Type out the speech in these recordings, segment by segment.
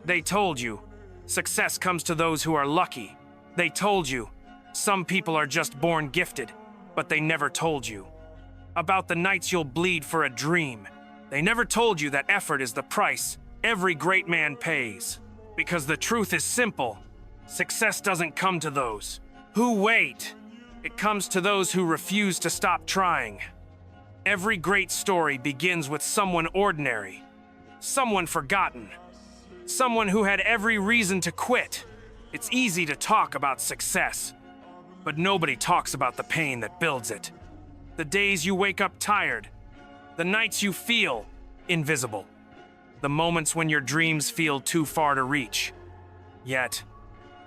They told you success comes to those who are lucky. They told you some people are just born gifted, but they never told you about the nights you'll bleed for a dream. They never told you that effort is the price every great man pays. Because the truth is simple. Success doesn't come to those who wait. It comes to those who refuse to stop trying. Every great story begins with someone ordinary, someone forgotten, someone who had every reason to quit. It's easy to talk about success, but nobody talks about the pain that builds it. The days you wake up tired, the nights you feel invisible, the moments when your dreams feel too far to reach. Yet,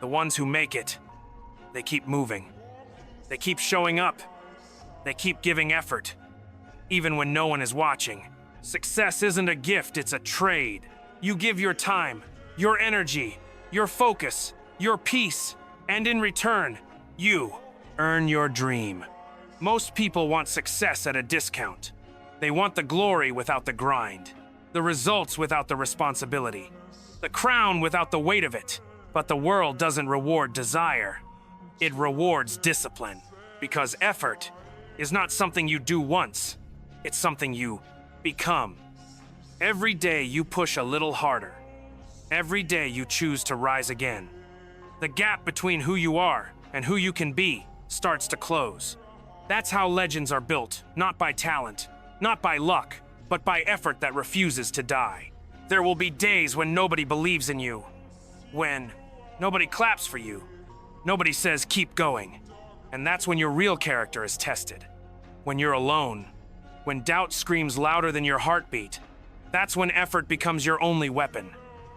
the ones who make it, they keep moving. They keep showing up. They keep giving effort, even when no one is watching. Success isn't a gift, it's a trade. You give your time, your energy, your focus, your peace, and in return, you earn your dream. Most people want success at a discount. They want the glory without the grind, the results without the responsibility, the crown without the weight of it. But the world doesn't reward desire. It rewards discipline. Because effort is not something you do once. It's something you become. Every day you push a little harder. Every day you choose to rise again. The gap between who you are and who you can be starts to close. That's how legends are built, not by talent, not by luck, but by effort that refuses to die. There will be days when nobody believes in you, when nobody claps for you, nobody says keep going. And that's when your real character is tested. When you're alone, when doubt screams louder than your heartbeat, that's when effort becomes your only weapon.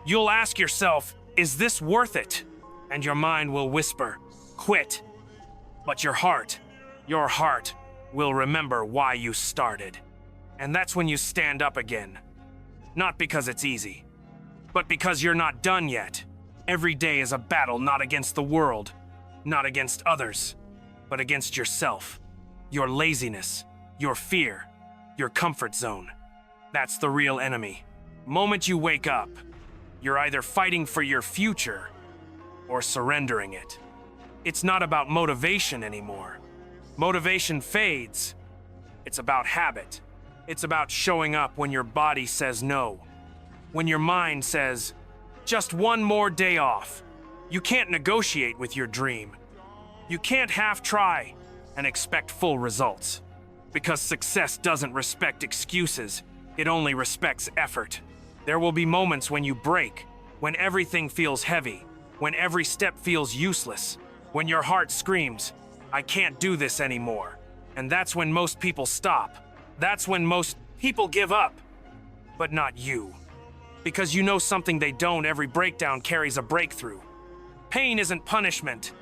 You'll ask yourself, is this worth it? And your mind will whisper, quit. But your heart will remember why you started. And that's when you stand up again. Not because it's easy, but because you're not done yet. Every day is a battle not against the world, not against others, but against yourself, your laziness, your fear, your comfort zone. That's the real enemy. Moment you wake up, you're either fighting for your future or surrendering it. It's not about motivation anymore. Motivation fades. It's about habit. It's about showing up when your body says no, when your mind says, just one more day off. You can't negotiate with your dream. You can't half-try and expect full results. Because success doesn't respect excuses, it only respects effort. There will be moments when you break, when everything feels heavy, when every step feels useless, when your heart screams, I can't do this anymore. And that's when most people stop. That's when most people give up. But not you. Because you know something they don't, every breakdown carries a breakthrough. Pain isn't punishment.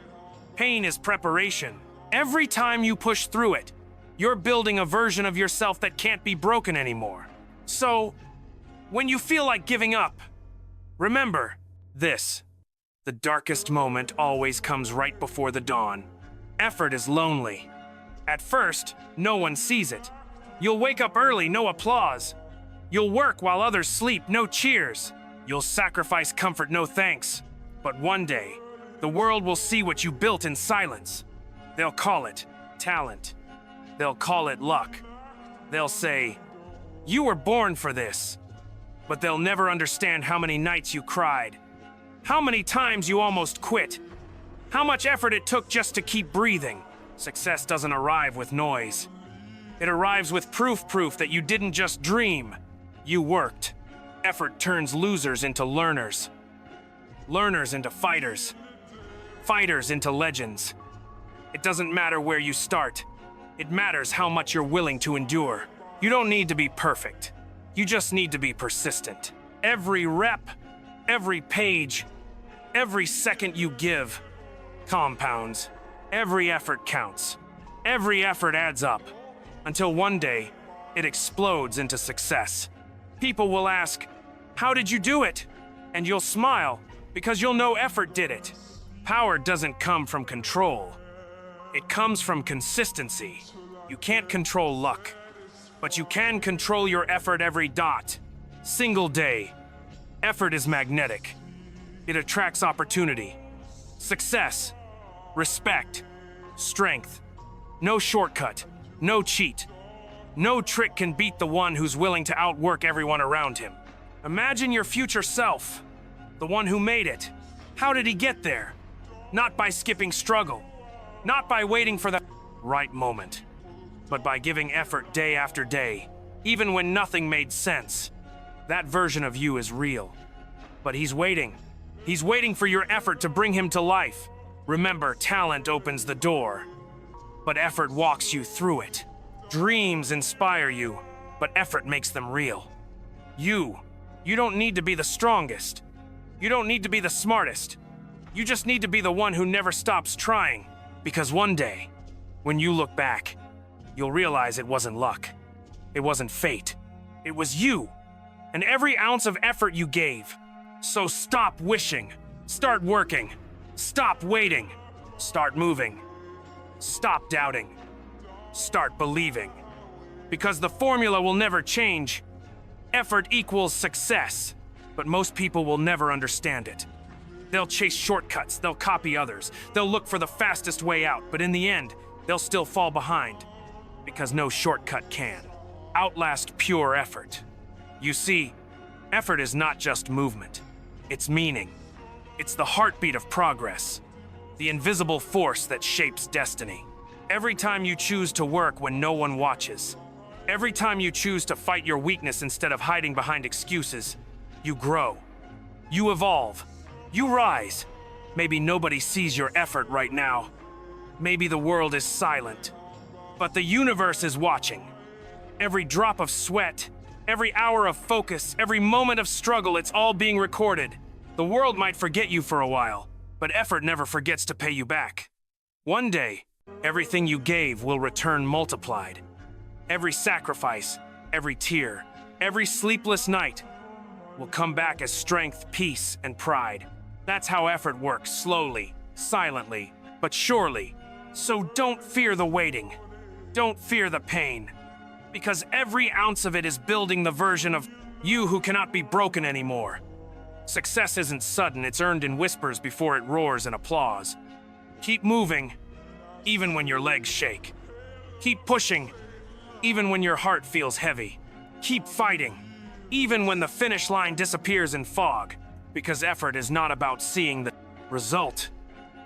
Pain is preparation. Every time you push through it, you're building a version of yourself that can't be broken anymore. So, when you feel like giving up, remember this. The darkest moment always comes right before the dawn. Effort is lonely. At first, no one sees it. You'll wake up early, no applause. You'll work while others sleep, no cheers. You'll sacrifice comfort, no thanks. But one day, the world will see what you built in silence. They'll call it talent. They'll call it luck. They'll say, you were born for this. But they'll never understand how many nights you cried, how many times you almost quit, how much effort it took just to keep breathing. Success doesn't arrive with noise. It arrives with proof that you didn't just dream. You worked. Effort turns losers into learners. Learners into fighters. Fighters into legends. It doesn't matter where you start. It matters how much you're willing to endure. You don't need to be perfect. You just need to be persistent. Every rep, every page, every second you give compounds. Every effort counts. Every effort adds up. Until one day, it explodes into success. People will ask, how did you do it? And you'll smile, because you'll know effort did it. Power doesn't come from control. It comes from consistency. You can't control luck, but you can control your effort every dot. Single day. Effort is magnetic. It attracts opportunity, success, respect, strength. No shortcut, no cheat. No trick can beat the one who's willing to outwork everyone around him. Imagine your future self, the one who made it. How did he get there? Not by skipping struggle, not by waiting for the right moment, but by giving effort day after day, even when nothing made sense. That version of you is real. But he's waiting. He's waiting for your effort to bring him to life. Remember, talent opens the door, but effort walks you through it. Dreams inspire you, but effort makes them real. You don't need to be the strongest. You don't need to be the smartest. You just need to be the one who never stops trying. Because one day, when you look back, you'll realize it wasn't luck. It wasn't fate. It was you, and every ounce of effort you gave. So stop wishing. Start working. Stop waiting. Start moving. Stop doubting. Start believing. Because the formula will never change. Effort equals success, but most people will never understand it. They'll chase shortcuts, they'll copy others, they'll look for the fastest way out, but in the end, they'll still fall behind. Because no shortcut can outlast pure effort. You see, effort is not just movement. It's meaning. It's the heartbeat of progress. The invisible force that shapes destiny. Every time you choose to work when no one watches, every time you choose to fight your weakness instead of hiding behind excuses, you grow. You evolve. You rise. Maybe nobody sees your effort right now. Maybe the world is silent. But the universe is watching. Every drop of sweat, every hour of focus, every moment of struggle, it's all being recorded. The world might forget you for a while, but effort never forgets to pay you back. One day, everything you gave will return multiplied. Every sacrifice, every tear, every sleepless night will come back as strength, peace, and pride. That's how effort works, slowly, silently, but surely. So don't fear the waiting. Don't fear the pain. Because every ounce of it is building the version of you who cannot be broken anymore. Success isn't sudden, it's earned in whispers before it roars in applause. Keep moving, even when your legs shake. Keep pushing, even when your heart feels heavy. Keep fighting, even when the finish line disappears in fog. Because effort is not about seeing the result.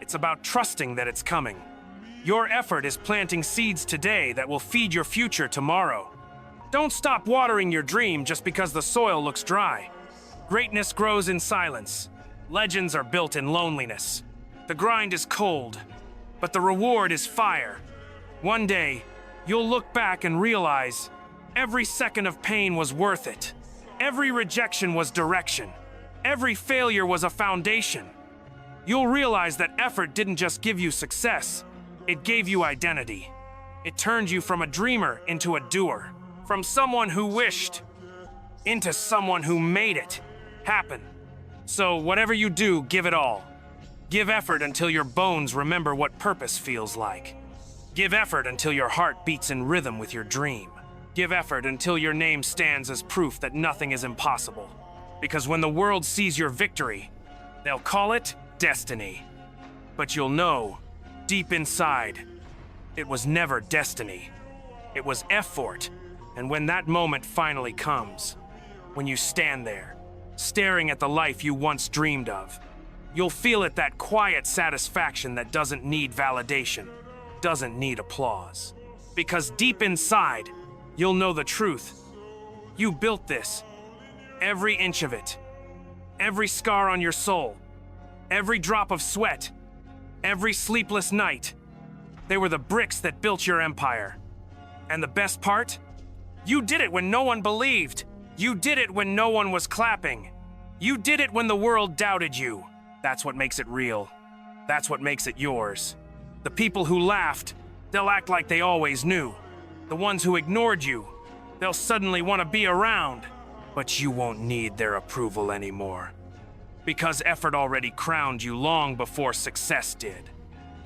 It's about trusting that it's coming. Your effort is planting seeds today that will feed your future tomorrow. Don't stop watering your dream just because the soil looks dry. Greatness grows in silence. Legends are built in loneliness. The grind is cold, but the reward is fire. One day, you'll look back and realize every second of pain was worth it. Every rejection was direction. Every failure was a foundation. You'll realize that effort didn't just give you success, it gave you identity. It turned you from a dreamer into a doer, from someone who wished into someone who made it happen. So whatever you do, give it all. Give effort until your bones remember what purpose feels like. Give effort until your heart beats in rhythm with your dream. Give effort until your name stands as proof that nothing is impossible. Because when the world sees your victory, they'll call it destiny. But you'll know, deep inside, it was never destiny. It was effort. And when that moment finally comes, when you stand there, staring at the life you once dreamed of, you'll feel it, that quiet satisfaction that doesn't need validation, doesn't need applause. Because deep inside, you'll know the truth. You built this. Every inch of it. Every scar on your soul. Every drop of sweat. Every sleepless night. They were the bricks that built your empire. And the best part? You did it when no one believed. You did it when no one was clapping. You did it when the world doubted you. That's what makes it real. That's what makes it yours. The people who laughed, they'll act like they always knew. The ones who ignored you, they'll suddenly want to be around. But you won't need their approval anymore. Because effort already crowned you long before success did.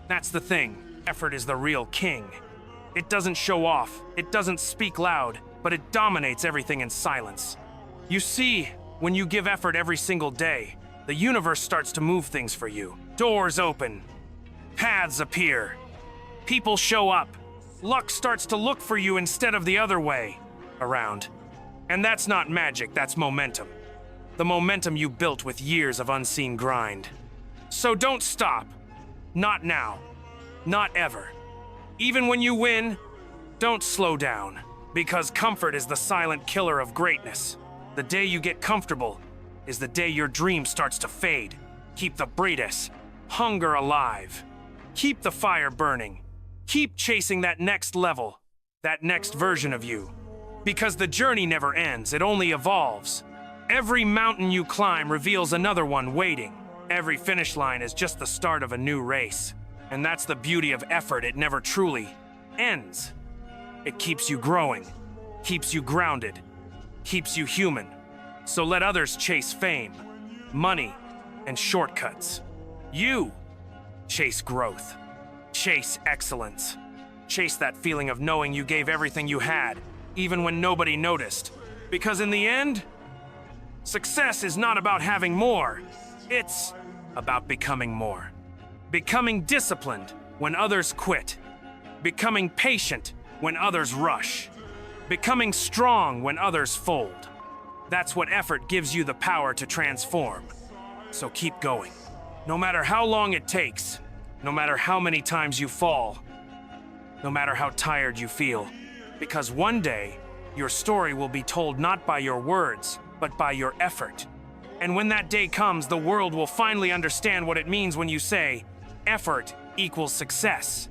That's the thing. Effort is the real king. It doesn't show off, it doesn't speak loud, but it dominates everything in silence. You see, when you give effort every single day, The universe starts to move things for you. Doors open. Paths appear. People show up. Luck starts to look for you instead of the other way around. And that's not magic, that's momentum. The momentum you built with years of unseen grind. So don't stop. Not now. Not ever. Even when you win, don't slow down. Because comfort is the silent killer of greatness. The day you get comfortable is the day your dream starts to fade. Keep the Breedis, hunger alive. Keep the fire burning. Keep chasing that next level, that next version of you. Because the journey never ends, it only evolves. Every mountain you climb reveals another one waiting. Every finish line is just the start of a new race. And that's the beauty of effort, it never truly ends. It keeps you growing, keeps you grounded, keeps you human. So let others chase fame, money, and shortcuts. You chase growth, chase excellence, chase that feeling of knowing you gave everything you had, even when nobody noticed. Because in the end, success is not about having more, it's about becoming more. Becoming disciplined when others quit. Becoming patient when others rush. Becoming strong when others fold. That's what effort gives you the power to transform. So keep going. No matter how long it takes, no matter how many times you fall, no matter how tired you feel, because one day, your story will be told not by your words, but by your effort. And when that day comes, the world will finally understand what it means when you say, effort equals success.